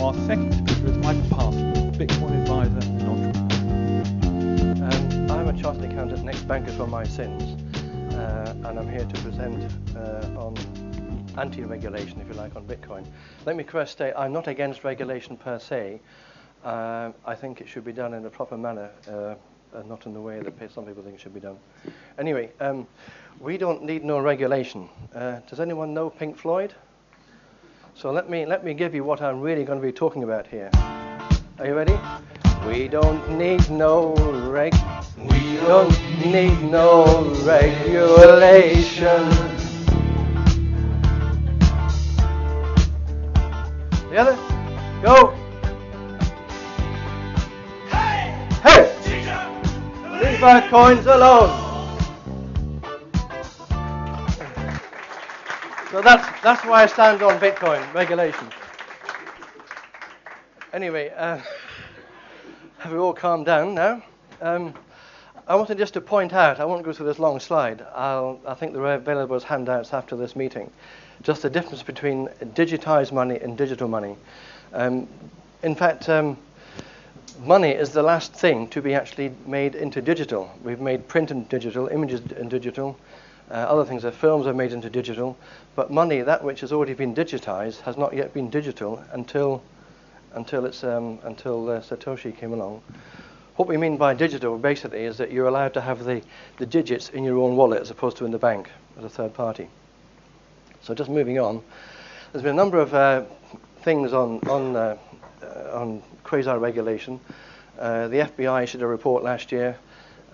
Our second speaker is Michael Parsons, Bitcoin advisor and entrepreneur. I'm a chartered accountant and ex-banker for my sins, and I'm here to present on anti-regulation, if you like, on Bitcoin. Let me first state I'm not against regulation per se. I think it should be done in a proper manner, and not in the way that some people think it should be done. Anyway, we don't need no regulation. Does anyone know Pink Floyd? So let me give you what I'm really going to be talking about here. Are you ready? We don't need no regulation. The other? Go! Hey! Leave our coins alone! So that's why I stand on Bitcoin regulation. Anyway, have we all calmed down now? I wanted just to point out, I won't go through this long slide, I think they're available as handouts after this meeting, just the difference between digitized money and digital money. In fact, money is the last thing to be actually made into digital. We've made print into digital, images in digital, other things, films are made into digital, but money, that which has already been digitized, has not yet been digital until Satoshi came along. What we mean by digital, basically, is that you're allowed to have the digits in your own wallet as opposed to in the bank as a third party. So just moving on, there's been a number of things on quasi-regulation. The FBI issued a report last year,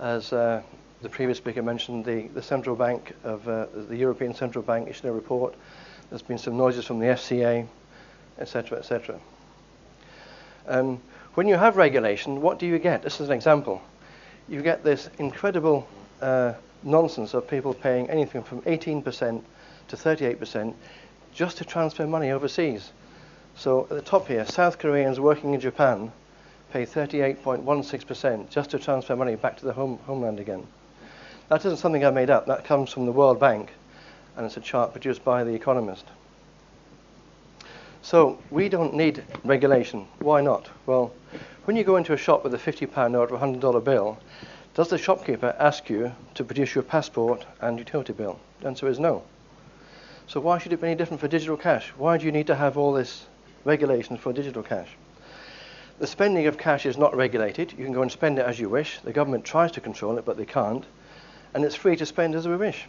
as the previous speaker mentioned. The central bank of the European Central Bank issued a report. There's been some noises from the FCA, etc., etc. When you have regulation, what do you get? This is an example. You get this incredible nonsense of people paying anything from 18% to 38% just to transfer money overseas. So at the top here, South Koreans working in Japan pay 38.16% just to transfer money back to the homeland again. That isn't something I made up. That comes from the World Bank, and it's a chart produced by The Economist. So we don't need regulation. Why not? Well, when you go into a shop with a £50 note or a $100 bill, does the shopkeeper ask you to produce your passport and utility bill? The answer is no. So why should it be any different for digital cash? Why do you need to have all this regulation for digital cash? The spending of cash is not regulated. You can go and spend it as you wish. The government tries to control it, but they can't. And it's free to spend as we wish.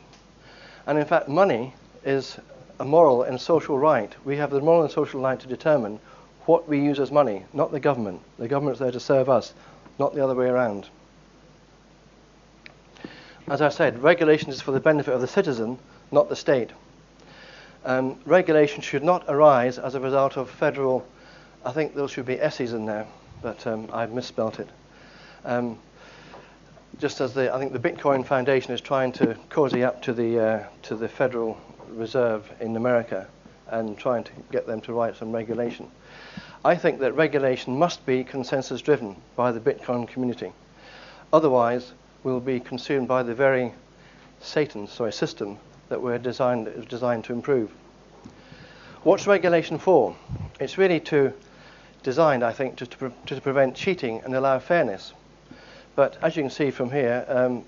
And in fact, money is a moral and social right. We have the moral and social right to determine what we use as money, not the government. The government's there to serve us, not the other way around. As I said, regulation is for the benefit of the citizen, not the state. Regulation should not arise as a result of federal, I think there should be S's in there, but I've misspelt it. Just as I think the Bitcoin Foundation is trying to cozy up to the Federal Reserve in America and trying to get them to write some regulation. I think that regulation must be consensus driven by the Bitcoin community. Otherwise, we'll be consumed by the very system that we're designed to improve. What's regulation for? It's really designed, I think, to prevent cheating and allow fairness. But as you can see from here,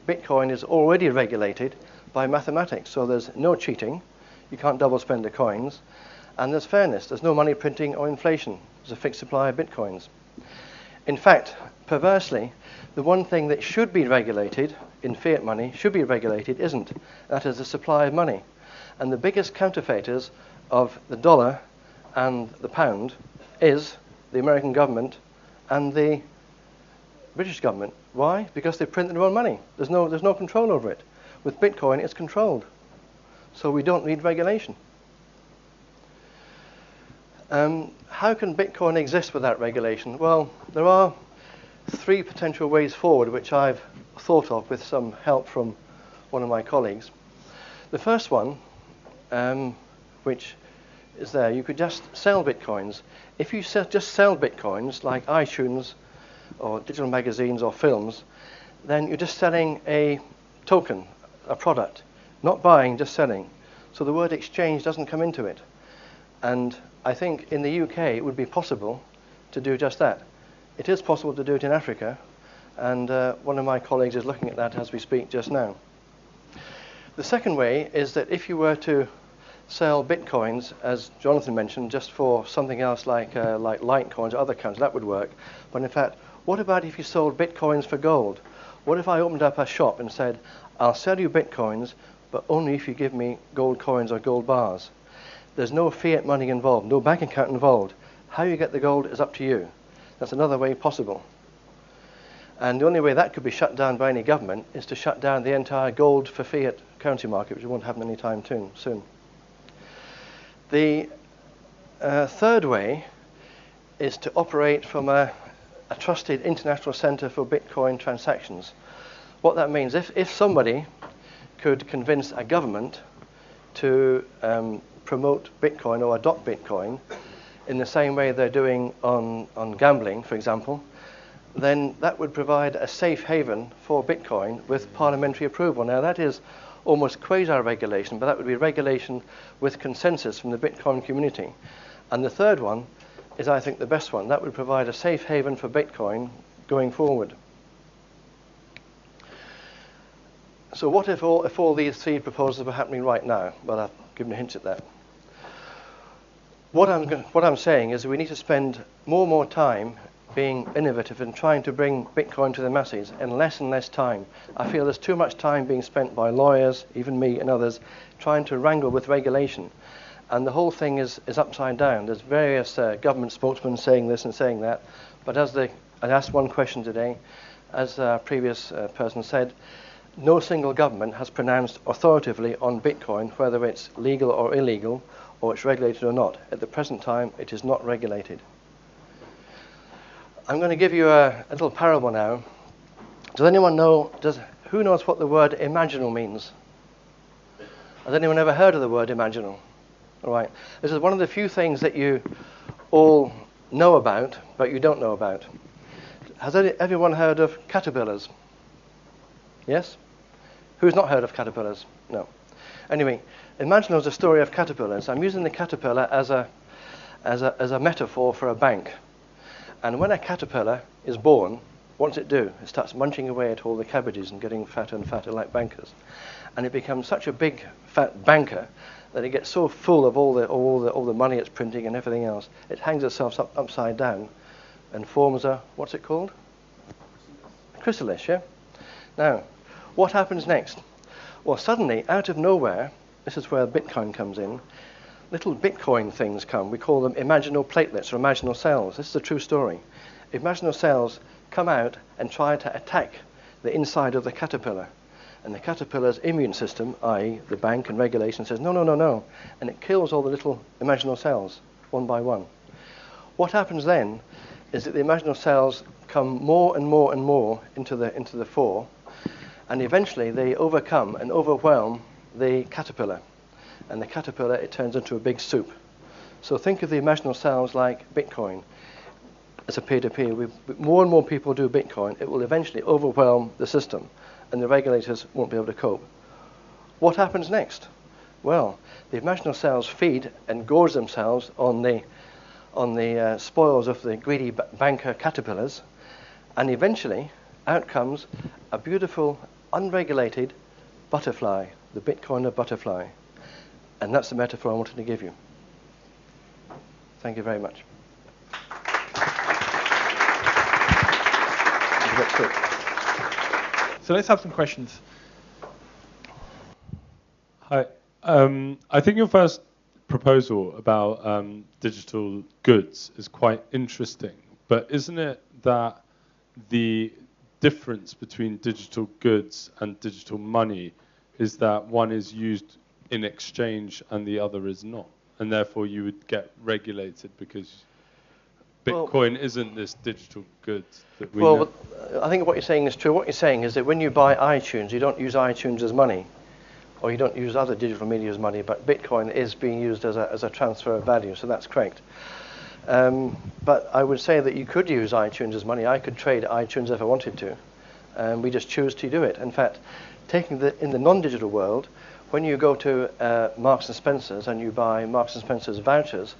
Bitcoin is already regulated by mathematics. So there's no cheating. You can't double spend the coins. And there's fairness. There's no money printing or inflation. There's a fixed supply of Bitcoins. In fact, perversely, the one thing that should be regulated in fiat money, should be regulated, isn't. That is the supply of money. And the biggest counterfeiters of the dollar and the pound is the American government and the British government. Why? Because they print their own money. There's no control over it. With Bitcoin, it's controlled. So we don't need regulation. How can Bitcoin exist without regulation? Well, there are three potential ways forward, which I've thought of with some help from one of my colleagues. The first one, which is there, you could just sell Bitcoins. If you just sell Bitcoins, like iTunes, or digital magazines or films, then you're just selling a token, a product, not buying, just selling. So the word exchange doesn't come into it. And I think in the UK it would be possible to do just that. It is possible to do it in Africa, and one of my colleagues is looking at that as we speak just now. The second way is that if you were to sell bitcoins, as Jonathan mentioned, just for something else like Litecoins or other coins, that would work. But in fact, what about if you sold bitcoins for gold? What if I opened up a shop and said, I'll sell you bitcoins, but only if you give me gold coins or gold bars? There's no fiat money involved, no bank account involved. How you get the gold is up to you. That's another way possible. And the only way that could be shut down by any government is to shut down the entire gold for fiat currency market, which won't happen anytime soon. The third way is to operate from a trusted international center for Bitcoin transactions. What that means, if somebody could convince a government to promote Bitcoin or adopt Bitcoin in the same way they're doing on gambling, for example, then that would provide a safe haven for Bitcoin with parliamentary approval. Now that is almost quasi-regulation, but that would be regulation with consensus from the Bitcoin community. And the third one is, I think, the best one. That would provide a safe haven for Bitcoin going forward. So what if all these three proposals were happening right now? Well, I've given a hint at that. What I'm saying is we need to spend more and more time being innovative and trying to bring Bitcoin to the masses in less and less time. I feel there's too much time being spent by lawyers, even me and others, trying to wrangle with regulation. And the whole thing is upside down. There's various government spokesmen saying this and saying that. But I asked one question today, as a previous person said, no single government has pronounced authoritatively on Bitcoin whether it's legal or illegal, or it's regulated or not. At the present time, it is not regulated. I'm going to give you a little parable now. Does anyone know, who knows what the word imaginal means? Has anyone ever heard of the word imaginal? All right. This is one of the few things that you all know about, but you don't know about. Has everyone heard of caterpillars? Yes? Who's not heard of caterpillars? No. Anyway, Imaginal is a story of caterpillars. I'm using the caterpillar as a metaphor for a bank. And when a caterpillar is born, what does it do? It starts munching away at all the cabbages and getting fatter and fatter like bankers. And it becomes such a big, fat banker that it gets so full of all the money it's printing and everything else, it hangs itself upside down and forms a, what's it called? A chrysalis, yeah? Now, what happens next? Well, suddenly, out of nowhere, this is where Bitcoin comes in, little Bitcoin things come. We call them imaginal platelets or imaginal cells. This is a true story. Imaginal cells come out and try to attack the inside of the caterpillar. And the caterpillar's immune system, i.e. the bank and regulation, says, no, no, no, no. And it kills all the little imaginal cells, one by one. What happens then is that the imaginal cells come more and more and more into the fore, and eventually they overcome and overwhelm the caterpillar. And the caterpillar, it turns into a big soup. So think of the imaginal cells like Bitcoin as a peer-to-peer. More and more people do Bitcoin, it will eventually overwhelm the system, and the regulators won't be able to cope. What happens next? Well, the imaginal cells feed and gorge themselves on the spoils of the greedy banker caterpillars, and eventually out comes a beautiful, unregulated butterfly, the Bitcoiner butterfly. And that's the metaphor I wanted to give you. Thank you very much. So let's have some questions. Hi. I think your first proposal about digital goods is quite interesting, but isn't it that the difference between digital goods and digital money is that one is used in exchange and the other is not, and therefore you would get regulated because Bitcoin isn't this digital good that we know? I think what you're saying is true. What you're saying is that when you buy iTunes, you don't use iTunes as money, or you don't use other digital media as money, but Bitcoin is being used as a transfer of value, so that's correct. But I would say that you could use iTunes as money. I could trade iTunes if I wanted to, and we just choose to do it. In fact, in the non-digital world, when you go to Marks and Spencer's and you buy Marks and Spencer's vouchers,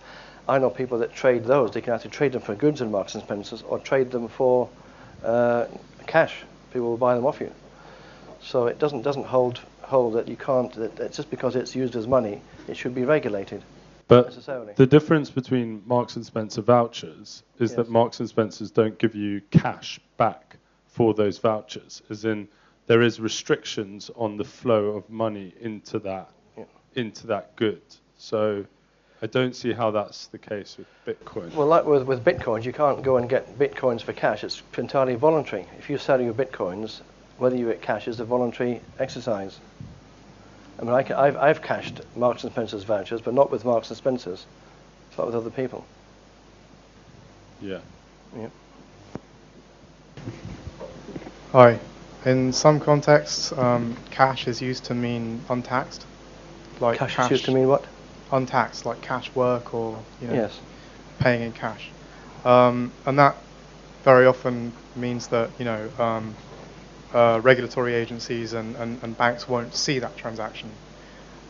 I know people that trade those. They can actually trade them for goods in Marks and Spencer's or trade them for cash. People will buy them off you. So it doesn't hold that you can't. That just because it's used as money, it should be regulated. But necessarily. the difference between Marks and Spencer vouchers is Yes. that Marks and Spencers don't give you cash back for those vouchers, as in there is restrictions on the flow of money into that good. So I don't see how that's the case with Bitcoin. Well, like with bitcoins, you can't go and get bitcoins for cash. It's entirely voluntary. If you sell your bitcoins, whether you get cash is a voluntary exercise. I mean, I've cashed Marks and Spencer's vouchers, but not with Marks and Spencer's, but with other people. Yeah. Yeah. Hi. In some contexts, cash is used to mean untaxed. Like Cash is used to mean what? Untaxed, like cash work or Yes. paying in cash. And that very often means that regulatory agencies and banks won't see that transaction,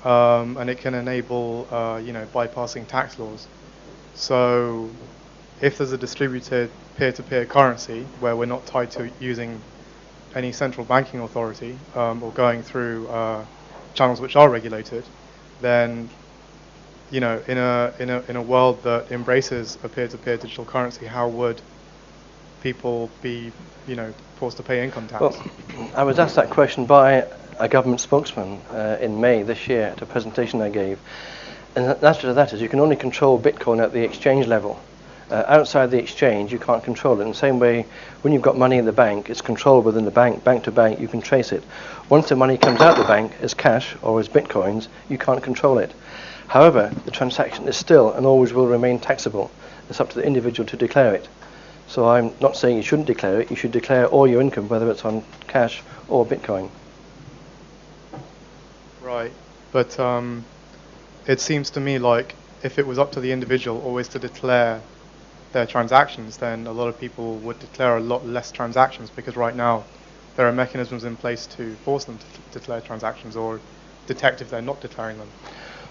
and it can enable bypassing tax laws. So if there's a distributed peer-to-peer currency where we're not tied to using any central banking authority or going through channels which are regulated, then in a world that embraces a peer-to-peer digital currency, how would people be forced to pay income tax? Well, I was asked that question by a government spokesman in May this year at a presentation I gave. And the answer to that is you can only control Bitcoin at the exchange level. Outside the exchange, you can't control it. In the same way, when you've got money in the bank, it's controlled within the bank to bank, you can trace it. Once the money comes out of the bank as cash or as Bitcoins, you can't control it. However, the transaction is still and always will remain taxable. It's up to the individual to declare it. So I'm not saying you shouldn't declare it. You should declare all your income, whether it's on cash or Bitcoin. Right, but it seems to me like if it was up to the individual always to declare their transactions, then a lot of people would declare a lot less transactions, because right now there are mechanisms in place to force them to declare transactions or detect if they're not declaring them.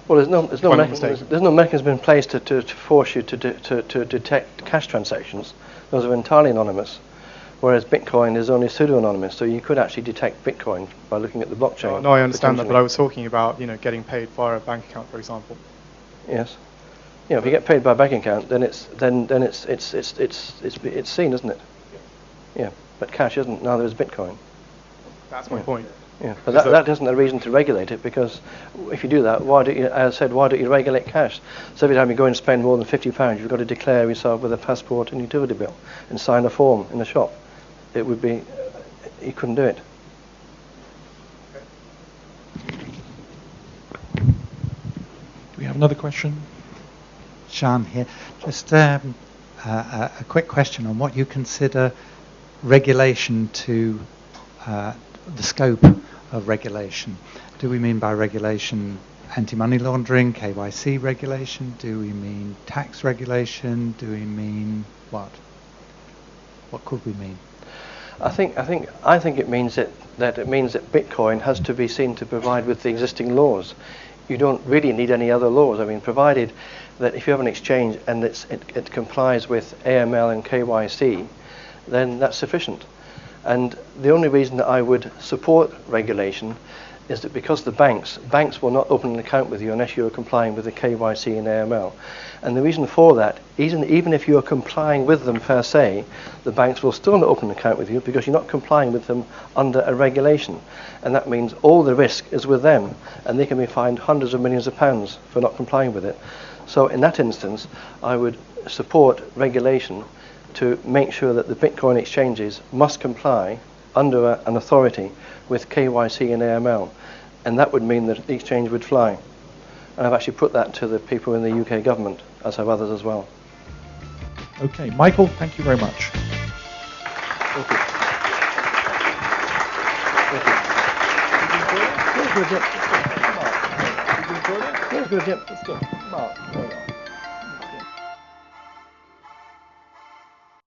Well, there's no mechanism in place to force you to detect cash transactions. Those are entirely anonymous, whereas Bitcoin is only pseudo-anonymous. So you could actually detect Bitcoin by looking at the blockchain. No, I understand that, but I was talking about getting paid via a bank account, for example. Yes. If you get paid by a bank account, then it's seen, isn't it? Yeah. But cash isn't. Neither is Bitcoin. That's my point. Yeah, but that isn't a reason to regulate it, because if you do that, why don't you regulate cash? So every time you go and spend more than £50, you've got to declare yourself with a passport and utility bill and sign a form in the shop. It would be, you couldn't do it. Do we have another question? Sean here. Just a quick question on what you consider regulation to the scope of regulation. Do we mean by regulation anti-money laundering, KYC regulation? Do we mean tax regulation? Do we mean what? What could we mean? I think it means that Bitcoin has to be seen to provide with the existing laws. You don't really need any other laws. I mean, provided that if you have an exchange and it complies with AML and KYC, then that's sufficient. And the only reason that I would support regulation is that because the banks will not open an account with you unless you're complying with the KYC and AML. And the reason for that, even if you're complying with them per se, the banks will still not open an account with you because you're not complying with them under a regulation. And that means all the risk is with them, and they can be fined hundreds of millions of pounds for not complying with it. So in that instance, I would support regulation to make sure that the Bitcoin exchanges must comply under an authority with KYC and AML, and that would mean that the exchange would fly. And I've actually put that to the people in the UK government, as have others as well. Okay, Michael, thank you very much. Thank you. Thank you. Good, Jim. Mark. Good, Jim. Let's go. Mark, there you go.